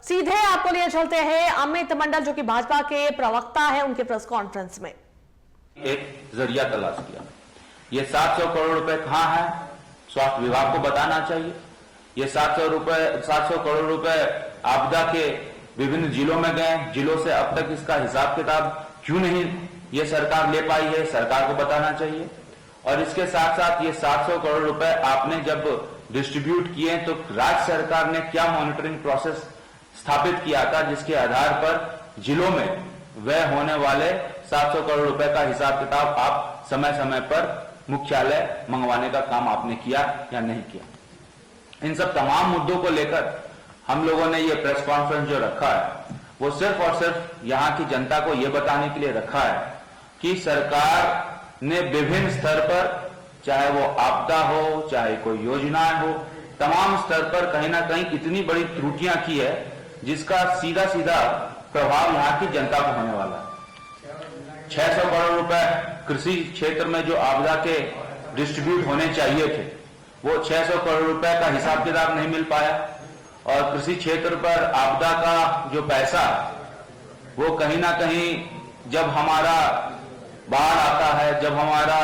सीधे आपको लिए चलते हैं अमित मंडल जो कि भाजपा के प्रवक्ता है, उनके प्रेस कॉन्फ्रेंस में एक जरिया तलाश किया। ये 700 करोड़ रुपए कहां है, स्वास्थ्य विभाग को बताना चाहिए। ये 700 करोड़ रुपए आपदा के विभिन्न जिलों में गए, जिलों से अब तक इसका हिसाब किताब क्यों नहीं ये सरकार ले पाई है, सरकार को बताना चाहिए। और इसके साथ साथ ये 700 करोड़ रुपए आपने जब डिस्ट्रीब्यूट किए तो राज्य सरकार ने क्या मॉनिटरिंग प्रोसेस स्थापित किया था, जिसके आधार पर जिलों में व्यय होने वाले 700 करोड़ रुपए का हिसाब किताब आप समय समय पर मुख्यालय मंगवाने का काम आपने किया या नहीं किया। इन सब तमाम मुद्दों को लेकर हम लोगों ने ये प्रेस कॉन्फ्रेंस जो रखा है वो सिर्फ और सिर्फ यहाँ की जनता को ये बताने के लिए रखा है कि सरकार ने विभिन्न स्तर पर, चाहे वो आपदा हो, चाहे कोई योजनाएं हो, तमाम स्तर पर कहीं ना कहीं इतनी बड़ी त्रुटियां की है जिसका सीधा सीधा प्रभाव यहाँ की जनता को होने वाला है। 600 करोड़ रुपए कृषि क्षेत्र में जो आपदा के डिस्ट्रीब्यूट होने चाहिए थे, वो 600 करोड़ रुपए का हिसाब किताब नहीं मिल पाया। और कृषि क्षेत्र पर आपदा का जो पैसा वो कहीं ना कहीं जब हमारा बाढ़ आता है, जब हमारा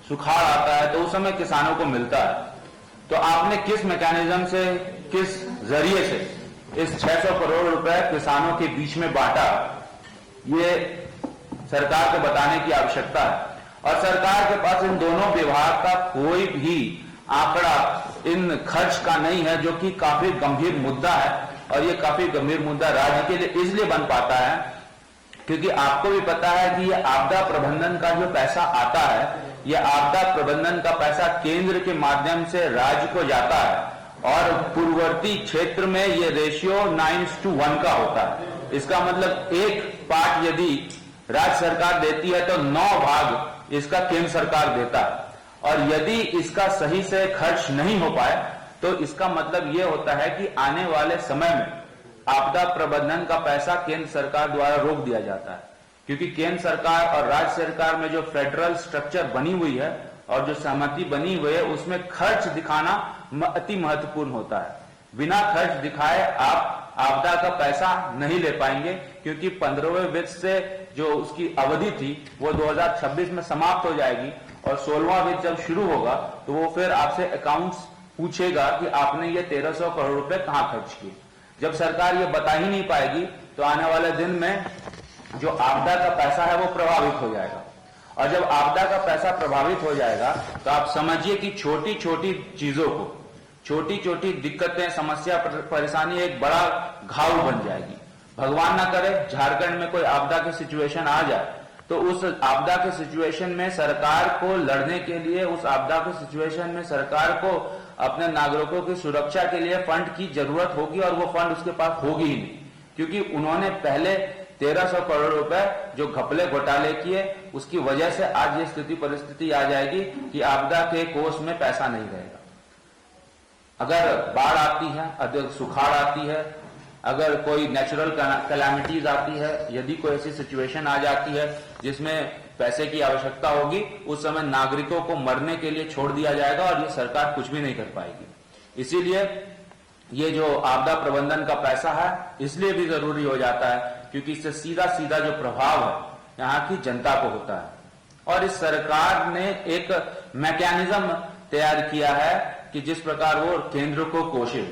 सुखाड़ आता है तो उस समय किसानों को मिलता है। तो आपने किस मैकेनिज्म से, किस जरिए से इस 600 करोड़ रुपए किसानों के बीच में बांटा, ये सरकार को बताने की आवश्यकता है। और सरकार के पास इन दोनों विभाग का कोई भी आंकड़ा इन खर्च का नहीं है, जो कि काफी गंभीर मुद्दा है। और ये काफी गंभीर मुद्दा राज्य के लिए इसलिए बन पाता है क्योंकि आपको भी पता है कि ये आपदा प्रबंधन का जो पैसा आता है, ये आपदा प्रबंधन का पैसा केंद्र के माध्यम से राज्य को जाता है और पूर्ववर्ती क्षेत्र में ये रेशियो 9:1 का होता है। इसका मतलब एक पार्ट यदि राज्य सरकार देती है तो 9 भाग इसका केंद्र सरकार देता है। और यदि इसका सही से खर्च नहीं हो पाए तो इसका मतलब ये होता है कि आने वाले समय में आपदा प्रबंधन का पैसा केंद्र सरकार द्वारा रोक दिया जाता है। क्योंकि केंद्र सरकार और राज्य सरकार में जो फेडरल स्ट्रक्चर बनी हुई है और जो सहमति बनी हुई है, उसमें खर्च दिखाना अति महत्वपूर्ण होता है। बिना खर्च दिखाए आप आपदा का पैसा नहीं ले पाएंगे, क्योंकि 15वें वित्त से जो उसकी अवधि थी वो 2026 में समाप्त हो जाएगी और 16वां वित्त जब शुरू होगा तो वो फिर आपसे अकाउंट्स पूछेगा कि आपने ये 1300 करोड़ रुपए कहां खर्च किए। जब सरकार ये बता ही नहीं पाएगी तो आने वाले दिन में जो आपदा का पैसा है वो प्रभावित हो जाएगा। और जब आपदा का पैसा प्रभावित हो जाएगा तो आप समझिए कि छोटी छोटी चीजों को, छोटी छोटी दिक्कतें, समस्या, परेशानी एक बड़ा घाव बन जाएगी। भगवान ना करे झारखंड में कोई आपदा की सिचुएशन आ जाए तो उस आपदा के सिचुएशन में सरकार को लड़ने के लिए, उस आपदा के सिचुएशन में सरकार को अपने नागरिकों की सुरक्षा के लिए फंड की जरूरत होगी और वो फंड उसके पास होगी ही नहीं, क्योंकि उन्होंने पहले 1300 करोड़ रुपए जो घपले घोटाले किए, उसकी वजह से आज ये स्थिति परिस्थिति आ जाएगी कि आपदा के कोष में पैसा नहीं रहेगा। अगर बाढ़ आती है, अगर सुखाड़ आती है, अगर कोई नेचुरल कैलामिटीज आती है, यदि कोई ऐसी सिचुएशन आ जाती है जिसमें पैसे की आवश्यकता होगी, उस समय नागरिकों को मरने के लिए छोड़ दिया जाएगा और ये सरकार कुछ भी नहीं कर पाएगी। इसीलिए ये जो आपदा प्रबंधन का पैसा है इसलिए भी जरूरी हो जाता है क्योंकि इससे सीधा सीधा जो प्रभाव है यहाँ की जनता को होता है। और इस सरकार ने एक मैकेनिज्म तैयार किया है कि जिस प्रकार वो केंद्र को कोसे।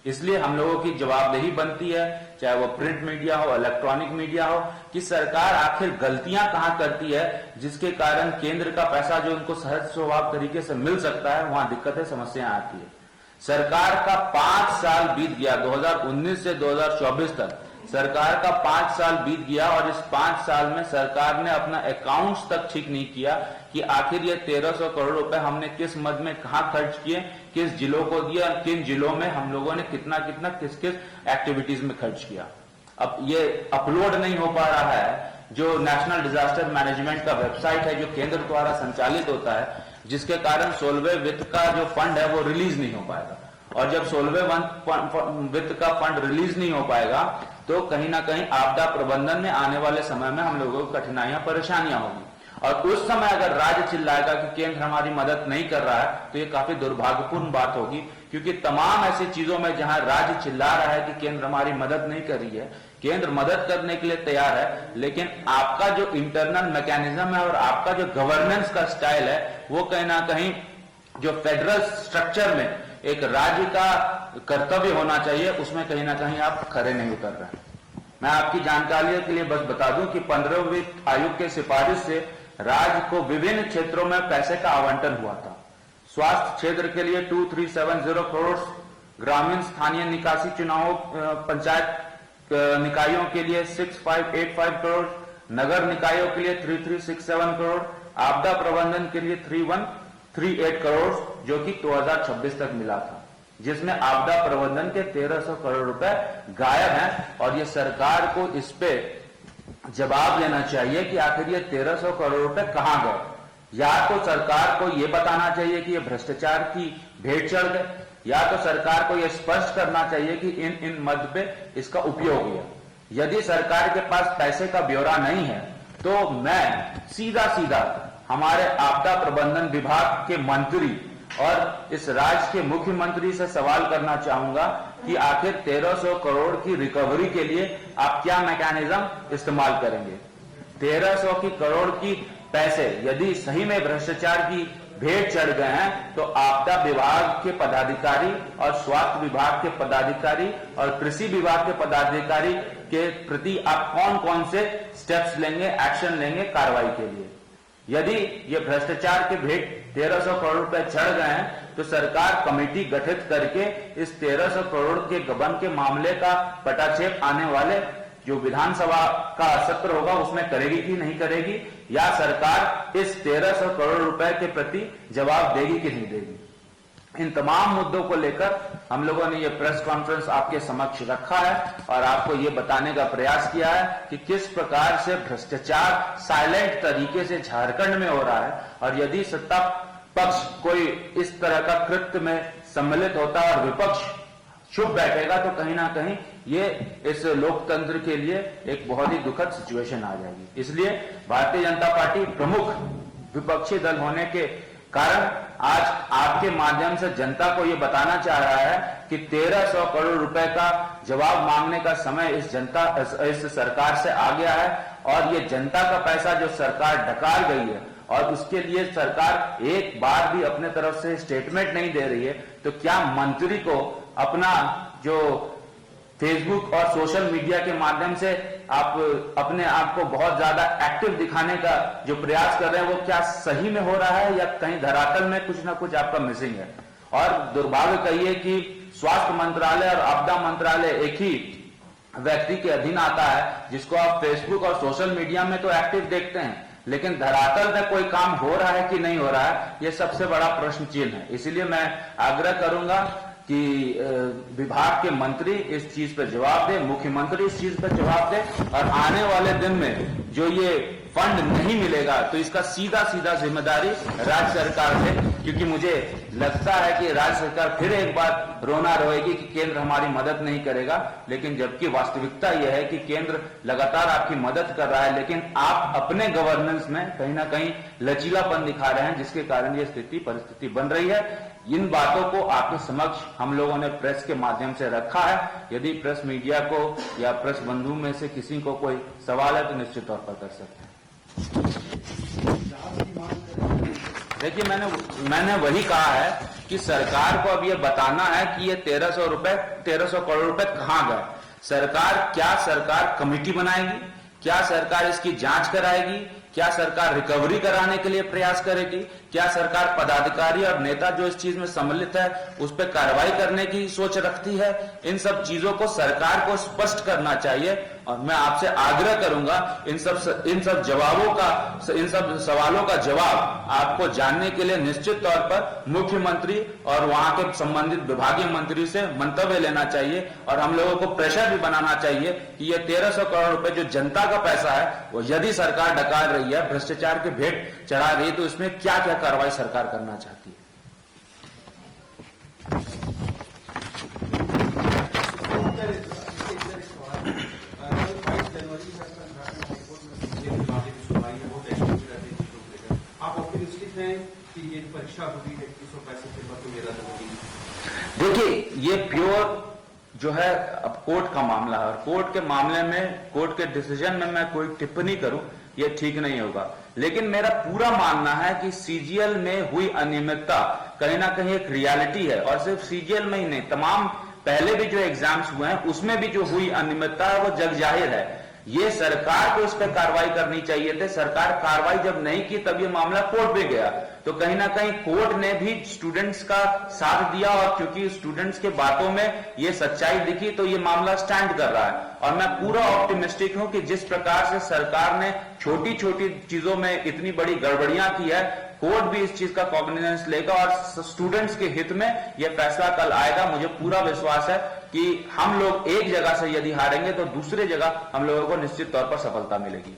इसलिए हम लोगों की जवाबदेही बनती है, चाहे वो प्रिंट मीडिया हो, इलेक्ट्रॉनिक मीडिया हो, कि सरकार आखिर गलतियां कहां करती है जिसके कारण केंद्र का पैसा जो उनको सहज स्वभाव तरीके से मिल सकता है वहां दिक्कतें, समस्याएं आती है। सरकार का 5 साल बीत गया, 2019 से 2024 तक सरकार का 5 साल बीत गया और इस 5 साल में सरकार ने अपना अकाउंट्स तक ठीक नहीं किया कि आखिर ये 1300 करोड़ रुपए हमने किस मद में कहां खर्च किए, किस जिलों को दिया, किन जिलों में हम लोगों ने कितना कितना किस किस एक्टिविटीज में खर्च किया। अब ये अपलोड नहीं हो पा रहा है। जो नेशनल डिजास्टर मैनेजमेंट का वेबसाइट है जो केंद्र द्वारा संचालित होता है, जिसके कारण 16वें वित्त का जो फंड है वो रिलीज नहीं हो पाएगा। और जब 16वें वित्त का फंड रिलीज नहीं हो पाएगा तो कहीं ना कहीं आपदा प्रबंधन में आने वाले समय में हम लोगों को कठिनाइयां, परेशानियां होगी। और उस समय अगर राज्य चिल्लाएगा कि केंद्र हमारी मदद नहीं कर रहा है तो ये काफी दुर्भाग्यपूर्ण बात होगी, क्योंकि तमाम ऐसी चीजों में जहां राज्य चिल्ला रहा है कि केंद्र हमारी मदद नहीं कर रही है, केंद्र मदद करने के लिए तैयार है, लेकिन आपका जो इंटरनल मैकेनिज्म है और आपका जो गवर्नेंस का स्टाइल है वो कहीं ना कहीं जो फेडरल स्ट्रक्चर में एक राज्य का कर्तव्य होना चाहिए उसमें कहीं ना कहीं आप खरे नहीं उतर रहे हैं। मैं आपकी जानकारी के लिए बस बता दूं कि 15वें वित्त आयोग के सिफारिश से राज्य को विभिन्न क्षेत्रों में पैसे का आवंटन हुआ था। स्वास्थ्य क्षेत्र के लिए 2370 करोड़, ग्रामीण स्थानीय निकासी चुनावों पंचायत निकायों के लिए 6585 करोड़, नगर निकायों के लिए 3367 करोड़, आपदा प्रबंधन के लिए 3138 करोड़ जो कि 2026 तक मिला था, जिसमें आपदा प्रबंधन के 1300 करोड़ रुपए गायब हैं। और ये सरकार को इस पे जवाब देना चाहिए कि आखिर ये 1300 करोड़ रुपए कहां गए। या तो सरकार को यह बताना चाहिए कि ये भ्रष्टाचार की भेंट चढ़ गए, या तो सरकार को यह स्पष्ट करना चाहिए कि इन मद पे इसका उपयोग हुआ। यदि सरकार के पास पैसे का ब्यौरा नहीं है तो मैं सीधा हमारे आपदा प्रबंधन विभाग के मंत्री और इस राज्य के मुख्यमंत्री से सवाल करना चाहूंगा कि आखिर 1300 करोड़ की रिकवरी के लिए आप क्या मैकेनिज्म इस्तेमाल करेंगे। 1300 की करोड़ की पैसे यदि सही में भ्रष्टाचार की भेंट चढ़ गए हैं तो आपदा विभाग के पदाधिकारी और स्वास्थ्य विभाग के पदाधिकारी और कृषि विभाग के पदाधिकारी के प्रति आप कौन कौन से स्टेप्स लेंगे, एक्शन लेंगे कार्रवाई के लिए। यदि ये भ्रष्टाचार के भेंट 1300 करोड़ रुपए चढ़ गए हैं तो सरकार कमेटी गठित करके इस 1300 करोड़ के गबन के मामले का पटाक्षेप आने वाले जो विधानसभा का सत्र होगा उसमें करेगी कि नहीं करेगी, या सरकार इस 1300 करोड़ रुपए के प्रति जवाब देगी कि नहीं देगी। इन तमाम मुद्दों को लेकर हम लोगों ने ये प्रेस कॉन्फ्रेंस आपके समक्ष रखा है और आपको ये बताने का प्रयास किया है कि किस प्रकार से भ्रष्टाचार साइलेंट तरीके से झारखंड में हो रहा है। और यदि सत्ता पक्ष कोई इस तरह का कृत्य में सम्मिलित होता है और विपक्ष चुप बैठेगा तो कहीं ना कहीं ये इस लोकतंत्र के लिए एक बहुत ही दुखद सिचुएशन आ जाएगी। इसलिए भारतीय जनता पार्टी प्रमुख विपक्षी दल होने के कारण आज आपके माध्यम से जनता को यह बताना चाह रहा है कि 1300 करोड़ रुपए का जवाब मांगने का समय इस सरकार से आ गया है और ये जनता का पैसा जो सरकार डकार गई है और उसके लिए सरकार एक बार भी अपने तरफ से स्टेटमेंट नहीं दे रही है, तो क्या मंत्री को अपना जो फेसबुक और सोशल मीडिया के माध्यम से आप अपने आप को बहुत ज्यादा एक्टिव दिखाने का जो प्रयास कर रहे हैं वो क्या सही में हो रहा है या कहीं धरातल में कुछ ना कुछ आपका मिसिंग है। और दुर्भाग्य कहिए कि स्वास्थ्य मंत्रालय और आपदा मंत्रालय एक ही व्यक्ति के अधीन आता है जिसको आप फेसबुक और सोशल मीडिया में तो एक्टिव देखते हैं, लेकिन धरातल में कोई काम हो रहा है कि नहीं हो रहा है, यह सबसे बड़ा प्रश्न चिन्ह है। इसलिए मैं आग्रह करूंगा कि विभाग के मंत्री इस चीज पर जवाब दे, मुख्यमंत्री इस चीज पर जवाब दे और आने वाले दिन में जो ये फंड नहीं मिलेगा तो इसका सीधा जिम्मेदारी राज्य सरकार है, क्योंकि मुझे लगता है कि राज्य सरकार फिर एक बार रोना रोएगी कि केंद्र हमारी मदद नहीं करेगा, लेकिन जबकि वास्तविकता यह है कि केंद्र लगातार आपकी मदद कर रहा है, लेकिन आप अपने गवर्नेंस में कहीं ना कहीं लचीलापन दिखा रहे हैं जिसके कारण ये परिस्थिति बन रही है। इन बातों को आपके समक्ष हम लोगों ने प्रेस के माध्यम से रखा है। यदि प्रेस मीडिया को या प्रेस बंधु में से किसी को कोई सवाल है तो निश्चित तौर पर कर सकते हैं। देखिए, मैंने वही कहा है कि सरकार को अब ये बताना है कि ये 1300 करोड़ रुपए कहां गए। क्या सरकार कमेटी बनाएगी? क्या सरकार इसकी जांच कराएगी? क्या सरकार रिकवरी कराने के लिए प्रयास करेगी? क्या सरकार पदाधिकारी और नेता जो इस चीज में सम्मिलित है उस पर कार्रवाई करने की सोच रखती है? इन सब चीजों को सरकार को स्पष्ट करना चाहिए और मैं आपसे आग्रह करूंगा इन सब सवालों का जवाब आपको जानने के लिए निश्चित तौर पर मुख्यमंत्री और वहां के संबंधित विभागीय मंत्री से मंतव्य लेना चाहिए और हम लोगों को प्रेशर भी बनाना चाहिए कि ये 1300 करोड़ रुपए जो जनता का पैसा है वो यदि सरकार डकार रही है, भ्रष्टाचार के भेंट चढ़ा रही है, तो इसमें क्या क्या कार्रवाई सरकार करना चाहती है। आप ऑप्टिमिस्टिक हैं कि ये परीक्षा होगी 21 पैसे के बाद तो मेरा होगी? देखिए, ये प्योर जो है अब कोर्ट का मामला है, और कोर्ट के मामले में, कोर्ट के डिसीजन में मैं कोई टिप्पणी करूं ये ठीक नहीं होगा। लेकिन मेरा पूरा मानना है कि सीजीएल में हुई अनियमितता कहीं ना कहीं एक रियलिटी है, और सिर्फ सीजीएल में ही नहीं, तमाम पहले भी जो एग्जाम्स हुए हैं उसमें भी जो हुई अनियमितता है वो जग जाहिर है। ये सरकार को इस पर कार्रवाई करनी चाहिए थी। सरकार कार्रवाई जब नहीं की तब ये मामला कोर्ट में गया, तो कहीं ना कहीं कोर्ट ने भी स्टूडेंट्स का साथ दिया, और क्योंकि स्टूडेंट्स के बातों में ये सच्चाई दिखी तो ये मामला स्टैंड कर रहा है। और मैं पूरा ऑप्टिमिस्टिक हूं कि जिस प्रकार से सरकार ने छोटी छोटी चीजों में इतनी बड़ी गड़बड़ियां की है, कोर्ट भी इस चीज का कॉग्निजेंस लेगा और स्टूडेंट्स के हित में यह फैसला कल आएगा। मुझे पूरा विश्वास है कि हम लोग एक जगह से यदि हारेंगे तो दूसरे जगह हम लोगों को निश्चित तौर पर सफलता मिलेगी।